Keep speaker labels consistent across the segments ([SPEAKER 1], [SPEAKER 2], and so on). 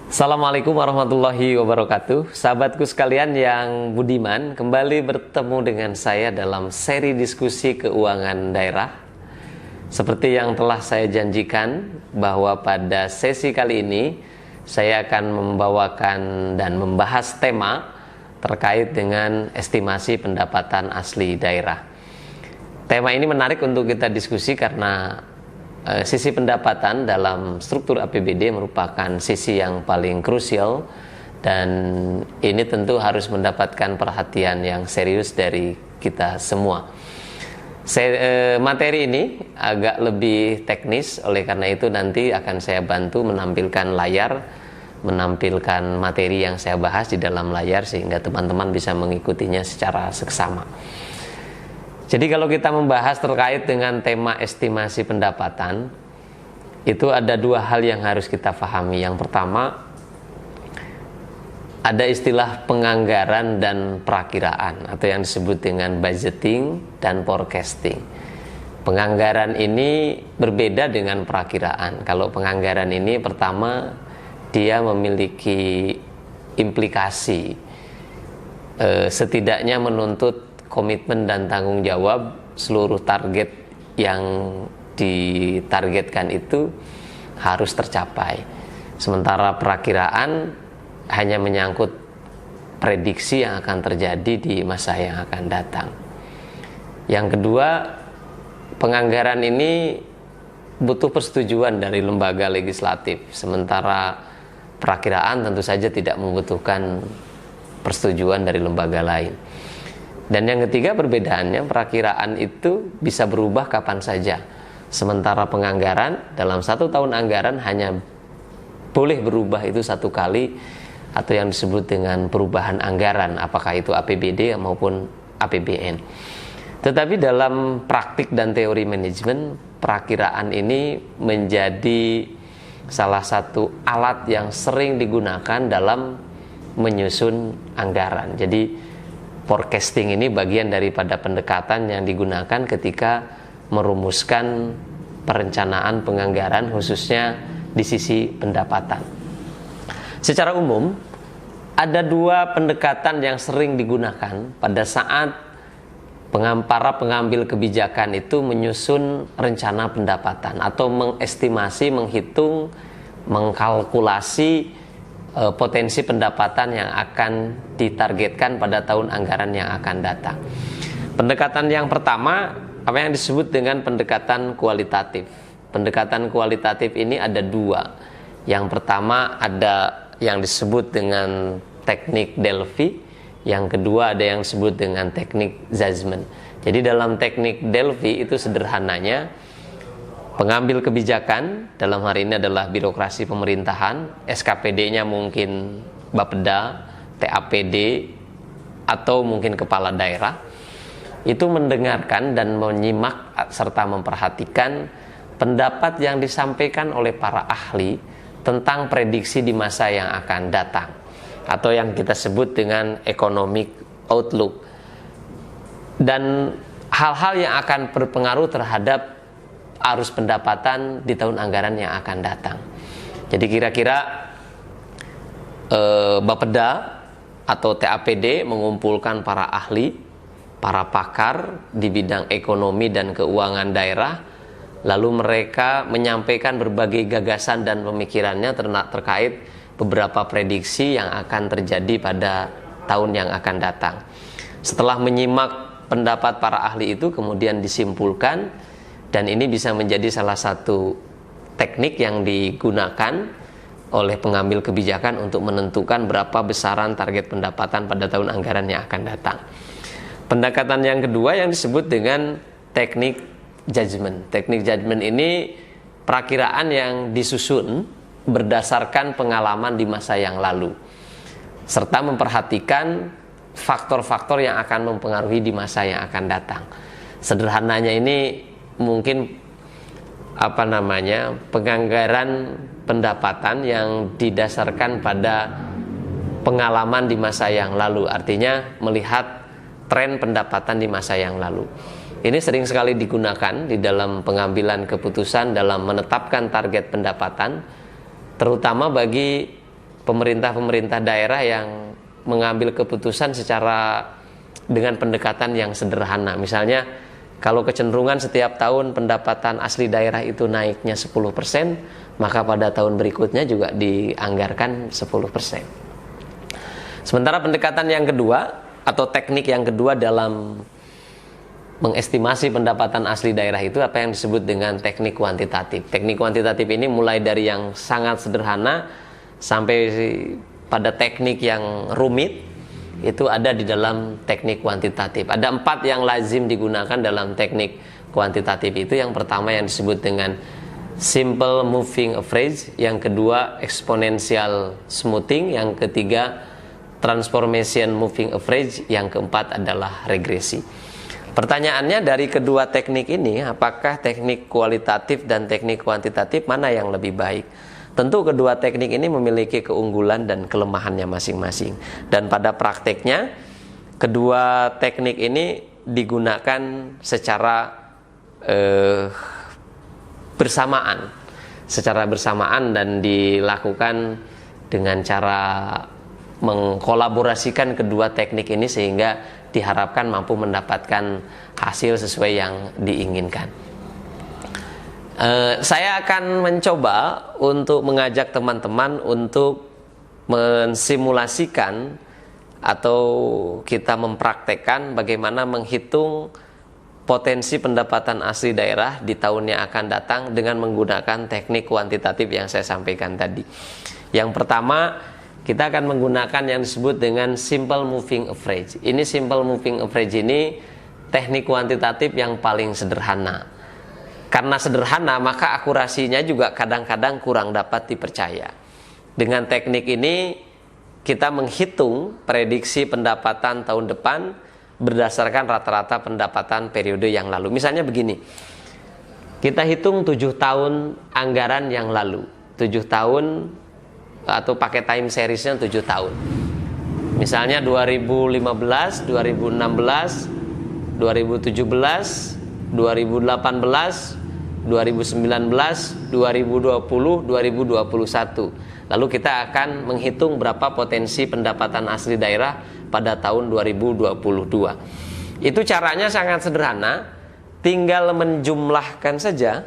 [SPEAKER 1] Assalamualaikum warahmatullahi wabarakatuh. Sahabatku sekalian yang budiman, kembali bertemu dengan saya dalam seri diskusi keuangan daerah. Seperti yang telah saya janjikan bahwa pada sesi kali ini saya akan membawakan dan membahas tema terkait dengan estimasi pendapatan asli daerah. Tema ini menarik untuk kita diskusi karena sisi pendapatan dalam struktur APBD merupakan sisi yang paling krusial dan ini tentu harus mendapatkan perhatian yang serius dari kita semua. Materi ini agak lebih teknis, oleh karena itu nanti akan saya bantu menampilkan layar, menampilkan materi yang saya bahas di dalam layar sehingga teman-teman bisa mengikutinya secara seksama. Jadi kalau kita membahas terkait dengan tema estimasi pendapatan, itu ada dua hal yang harus kita pahami. Yang pertama, ada istilah penganggaran dan perakiraan atau yang disebut dengan budgeting dan forecasting. Penganggaran ini berbeda dengan perakiraan. Kalau penganggaran ini pertama, dia memiliki implikasi, setidaknya menuntut komitmen dan tanggung jawab seluruh target yang ditargetkan itu harus tercapai. Sementara perakiraan hanya menyangkut prediksi yang akan terjadi di masa yang akan datang. Yang kedua, penganggaran ini butuh persetujuan dari lembaga legislatif, sementara perakiraan tentu saja tidak membutuhkan persetujuan dari lembaga lain. Dan yang ketiga perbedaannya, perakiraan itu bisa berubah kapan saja. Sementara penganggaran dalam satu tahun anggaran hanya boleh berubah itu satu kali atau yang disebut dengan perubahan anggaran, apakah itu APBD maupun APBN. Tetapi dalam praktik dan teori manajemen, perakiraan ini menjadi salah satu alat yang sering digunakan dalam menyusun anggaran. Jadi forecasting ini bagian daripada pendekatan yang digunakan ketika merumuskan perencanaan penganggaran khususnya di sisi pendapatan. Secara umum, ada dua pendekatan yang sering digunakan pada saat para pengambil kebijakan itu menyusun rencana pendapatan atau mengestimasi, menghitung, mengkalkulasi potensi pendapatan yang akan ditargetkan pada tahun anggaran yang akan datang. Pendekatan yang pertama, apa yang disebut dengan pendekatan kualitatif. Pendekatan kualitatif ini ada dua. Yang pertama ada yang disebut dengan teknik Delphi, yang kedua ada yang disebut dengan teknik Zasman. Jadi dalam teknik Delphi itu sederhananya, pengambil kebijakan dalam hari ini adalah birokrasi pemerintahan, SKPD-nya mungkin Bapeda, TAPD, atau mungkin kepala daerah, itu mendengarkan dan menyimak serta memperhatikan pendapat yang disampaikan oleh para ahli tentang prediksi di masa yang akan datang, atau yang kita sebut dengan economic outlook, dan hal-hal yang akan berpengaruh terhadap arus pendapatan di tahun anggaran yang akan datang. Jadi kira-kira Bapeda atau TAPD mengumpulkan para ahli, para pakar di bidang ekonomi dan keuangan daerah, lalu mereka menyampaikan berbagai gagasan dan pemikirannya terkait beberapa prediksi yang akan terjadi pada tahun yang akan datang. Setelah menyimak pendapat para ahli itu, kemudian disimpulkan. Dan ini bisa menjadi salah satu teknik yang digunakan oleh pengambil kebijakan untuk menentukan berapa besaran target pendapatan pada tahun anggaran yang akan datang. Pendekatan yang kedua yang disebut dengan teknik judgment. Teknik judgment ini perakiraan yang disusun berdasarkan pengalaman di masa yang lalu, serta memperhatikan faktor-faktor yang akan mempengaruhi di masa yang akan datang. Sederhananya ini mungkin penganggaran pendapatan yang didasarkan pada pengalaman di masa yang lalu, artinya melihat tren pendapatan di masa yang lalu. Ini sering sekali digunakan di dalam pengambilan keputusan dalam menetapkan target pendapatan, terutama bagi pemerintah-pemerintah daerah yang mengambil keputusan secara dengan pendekatan yang sederhana. Misalnya kalau kecenderungan setiap tahun pendapatan asli daerah itu naiknya 10%, maka pada tahun berikutnya juga dianggarkan 10%. Sementara pendekatan yang kedua atau teknik yang kedua dalam mengestimasi pendapatan asli daerah itu apa yang disebut dengan teknik kuantitatif. Teknik kuantitatif ini mulai dari yang sangat sederhana sampai pada teknik yang rumit, itu ada di dalam teknik kuantitatif. Ada 4 yang lazim digunakan dalam teknik kuantitatif itu. Yang pertama yang disebut dengan simple moving average, yang kedua exponential smoothing, yang ketiga transformation moving average, yang keempat adalah regresi. Pertanyaannya, dari kedua teknik ini, apakah teknik kualitatif dan teknik kuantitatif mana yang lebih baik? Tentu kedua teknik ini memiliki keunggulan dan kelemahannya masing-masing. Dan pada prakteknya, kedua teknik ini digunakan secara bersamaan dan dilakukan dengan cara mengkolaborasikan kedua teknik ini sehingga diharapkan mampu mendapatkan hasil sesuai yang diinginkan. Saya akan mencoba untuk mengajak teman-teman untuk mensimulasikan atau kita mempraktekkan bagaimana menghitung potensi pendapatan asli daerah di tahun yang akan datang dengan menggunakan teknik kuantitatif yang saya sampaikan tadi. Yang pertama, kita akan menggunakan yang disebut dengan simple moving average. Ini simple moving average ini teknik kuantitatif yang paling sederhana. Karena sederhana, maka akurasinya juga kadang-kadang kurang dapat dipercaya. Dengan teknik ini, kita menghitung prediksi pendapatan tahun depan berdasarkan rata-rata pendapatan periode yang lalu. Misalnya begini, kita hitung 7 tahun anggaran yang lalu. 7 tahun atau pakai time seriesnya 7 tahun. Misalnya 2015, 2016, 2017, 2018, 2019, 2020, 2021. Lalu kita akan menghitung berapa potensi pendapatan asli daerah pada tahun 2022. Itu caranya sangat sederhana, tinggal menjumlahkan saja.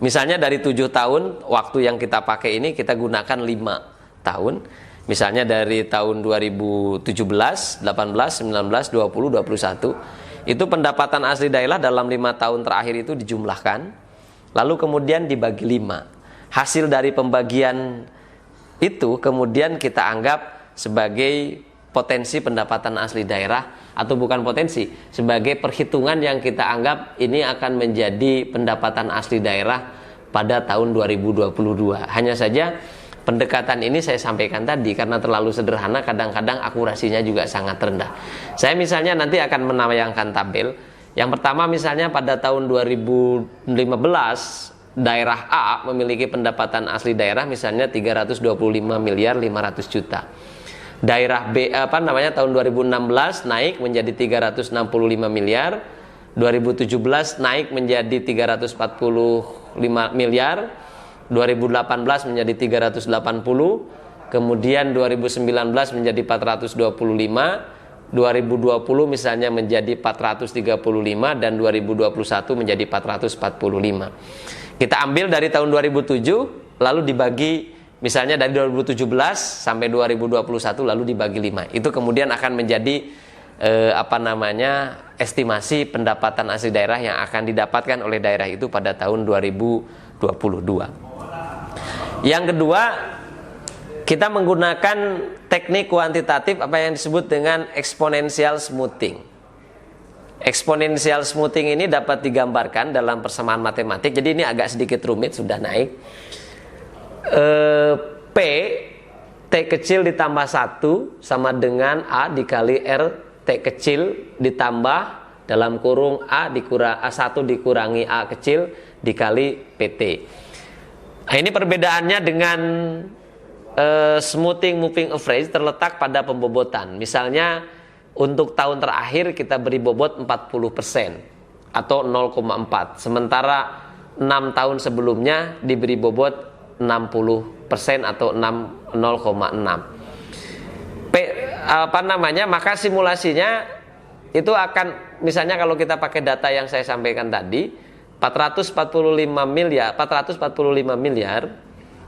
[SPEAKER 1] Misalnya dari 7 tahun waktu yang kita pakai ini kita gunakan 5 tahun. Misalnya dari tahun 2017, 18, 19, 20, 21. Itu pendapatan asli daerah dalam 5 tahun terakhir itu dijumlahkan. Lalu kemudian dibagi 5. Hasil dari pembagian itu kemudian kita anggap sebagai potensi pendapatan asli daerah, atau bukan potensi, sebagai perhitungan yang kita anggap ini akan menjadi pendapatan asli daerah pada tahun 2022. Hanya saja pendekatan ini saya sampaikan tadi karena terlalu sederhana, kadang-kadang akurasinya juga sangat rendah. Saya misalnya nanti akan menayangkan tabel. Yang pertama misalnya pada tahun 2015 daerah A memiliki pendapatan asli daerah misalnya 325 miliar 500 juta. Daerah B tahun 2016 naik menjadi 365 miliar, 2017 naik menjadi 345 miliar, 2018 menjadi 380, kemudian 2019 menjadi 425, 2020 misalnya menjadi 435, dan 2021 menjadi 445. Kita ambil dari tahun 2007 lalu dibagi, misalnya dari 2017 sampai 2021 lalu dibagi 5. Itu kemudian akan menjadi estimasi pendapatan asli daerah yang akan didapatkan oleh daerah itu pada tahun 2022. Yang kedua, kita menggunakan teknik kuantitatif apa yang disebut dengan exponential smoothing. Exponential smoothing ini dapat digambarkan dalam persamaan matematik. Jadi ini agak sedikit rumit, sudah naik. P T kecil ditambah 1 sama dengan A dikali R T kecil ditambah dalam kurung A1 dikurangi A kecil dikali PT. Nah, ini perbedaannya dengan smoothing moving average terletak pada pembobotan. Misalnya untuk tahun terakhir kita beri bobot 40% atau 0,4. Sementara 6 tahun sebelumnya diberi bobot 60% atau 0,6. Maka simulasinya itu akan, misalnya kalau kita pakai data yang saya sampaikan tadi, 445 miliar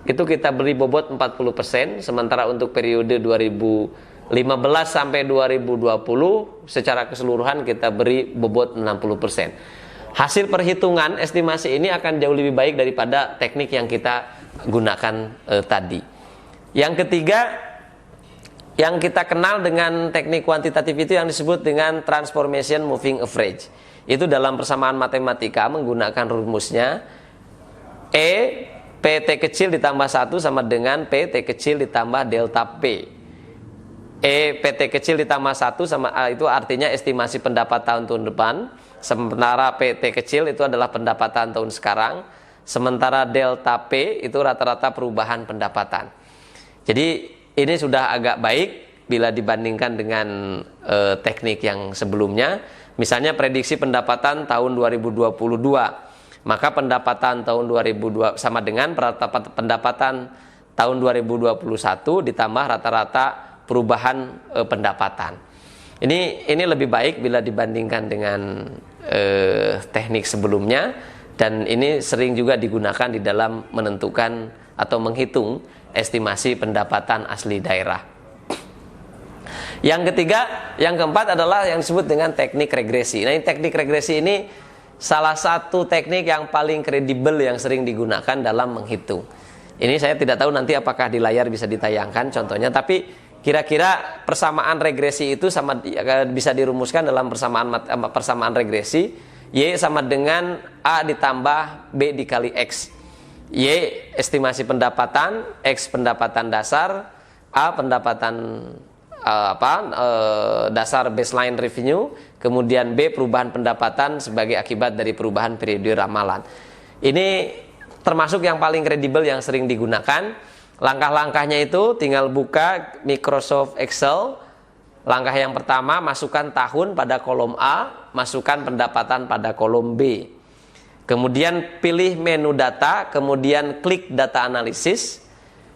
[SPEAKER 1] itu kita beri bobot 40%, sementara untuk periode 2015 sampai 2020 secara keseluruhan kita beri bobot 60%. Hasil perhitungan estimasi ini akan jauh lebih baik daripada teknik yang kita gunakan tadi. Yang ketiga, yang kita kenal dengan teknik kuantitatif itu yang disebut dengan transformation moving average. Itu dalam persamaan matematika menggunakan rumusnya PT kecil ditambah 1 sama dengan PT kecil ditambah delta P. PT kecil ditambah 1 sama itu artinya estimasi pendapatan tahun depan, sementara PT kecil itu adalah pendapatan tahun sekarang, sementara delta P itu rata-rata perubahan pendapatan. Jadi ini sudah agak baik bila dibandingkan dengan teknik yang sebelumnya. Misalnya prediksi pendapatan tahun 2022, maka pendapatan tahun 2002 sama dengan pendapatan tahun 2021 ditambah rata-rata perubahan pendapatan. Ini lebih baik bila dibandingkan dengan teknik sebelumnya, dan ini sering juga digunakan di dalam menentukan atau menghitung estimasi pendapatan asli daerah. Yang ketiga, yang keempat adalah yang disebut dengan teknik regresi. Nah, teknik regresi ini salah satu teknik yang paling kredibel yang sering digunakan dalam menghitung. Ini saya tidak tahu nanti apakah di layar bisa ditayangkan contohnya, tapi kira-kira persamaan regresi itu bisa dirumuskan dalam persamaan regresi. Y sama dengan A ditambah B dikali X. Y estimasi pendapatan, X pendapatan dasar, A pendapatan dasar baseline revenue, kemudian B perubahan pendapatan sebagai akibat dari perubahan periode ramalan. Ini termasuk yang paling kredibel yang sering digunakan. Langkah-langkahnya itu tinggal buka Microsoft Excel. Langkah yang pertama, masukkan tahun pada kolom A, masukkan pendapatan pada kolom B. Kemudian pilih menu data, kemudian klik data analisis.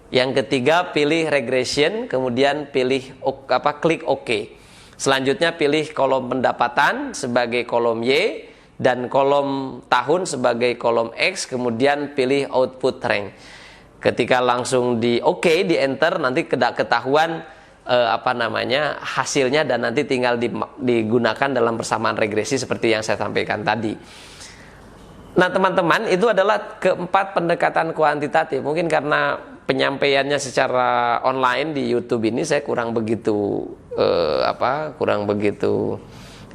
[SPEAKER 1] Yang ketiga, pilih regression, kemudian klik OK. Selanjutnya pilih kolom pendapatan sebagai kolom Y dan kolom tahun sebagai kolom X, kemudian pilih output rank. Ketika langsung di OK, di enter, nanti ketahuan hasilnya, dan nanti tinggal digunakan dalam persamaan regresi seperti yang saya sampaikan tadi. Nah, teman-teman, itu adalah keempat pendekatan kuantitatif. Mungkin karena penyampaiannya secara online di YouTube ini saya kurang begitu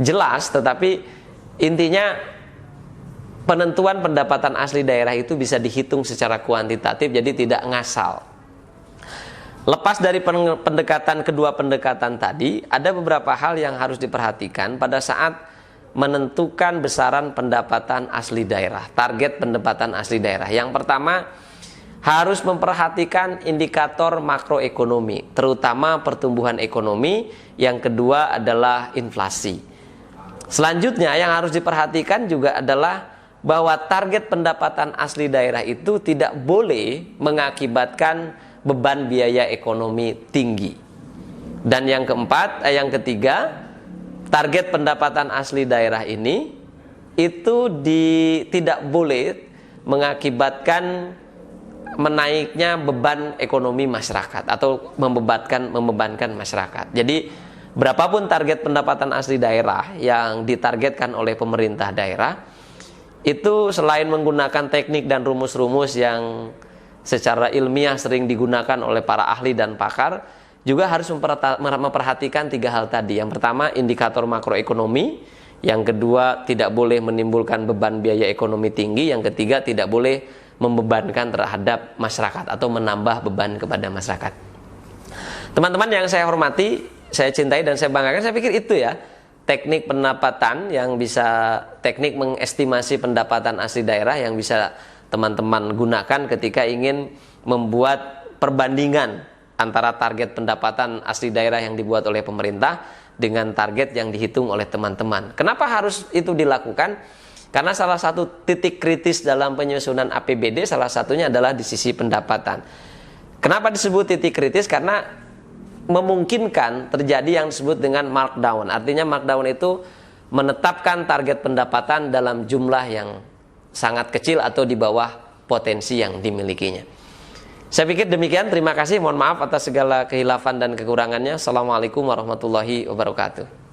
[SPEAKER 1] jelas, tetapi intinya penentuan pendapatan asli daerah itu bisa dihitung secara kuantitatif, jadi tidak ngasal. Lepas dari kedua pendekatan tadi, ada beberapa hal yang harus diperhatikan pada saat menentukan besaran pendapatan asli daerah, target pendapatan asli daerah. Yang pertama, harus memperhatikan indikator makroekonomi, terutama pertumbuhan ekonomi. Yang kedua adalah inflasi. Selanjutnya yang harus diperhatikan juga adalah bahwa target pendapatan asli daerah itu tidak boleh mengakibatkan beban biaya ekonomi tinggi. Dan yang ketiga, target pendapatan asli daerah ini itu tidak boleh mengakibatkan menaiknya beban ekonomi masyarakat atau membebankan masyarakat. Jadi berapapun target pendapatan asli daerah yang ditargetkan oleh pemerintah daerah, itu selain menggunakan teknik dan rumus-rumus yang secara ilmiah sering digunakan oleh para ahli dan pakar, juga harus memperhatikan tiga hal tadi. Yang pertama, indikator makroekonomi. Yang kedua, tidak boleh menimbulkan beban biaya ekonomi tinggi. Yang ketiga, tidak boleh membebankan terhadap masyarakat atau menambah beban kepada masyarakat. Teman-teman yang saya hormati, saya cintai dan saya banggakan, saya pikir itu ya teknik pendapatan yang bisa, teknik mengestimasi pendapatan asli daerah yang bisa teman-teman gunakan ketika ingin membuat perbandingan antara target pendapatan asli daerah yang dibuat oleh pemerintah dengan target yang dihitung oleh teman-teman. Kenapa harus itu dilakukan? Karena salah satu titik kritis dalam penyusunan APBD salah satunya adalah di sisi pendapatan. Kenapa disebut titik kritis? Karena memungkinkan terjadi yang disebut dengan markdown. Artinya markdown itu menetapkan target pendapatan dalam jumlah yang sangat kecil atau di bawah potensi yang dimilikinya. Saya pikir demikian. Terima kasih. Mohon maaf atas segala kehilafan dan kekurangannya. Assalamualaikum warahmatullahi wabarakatuh.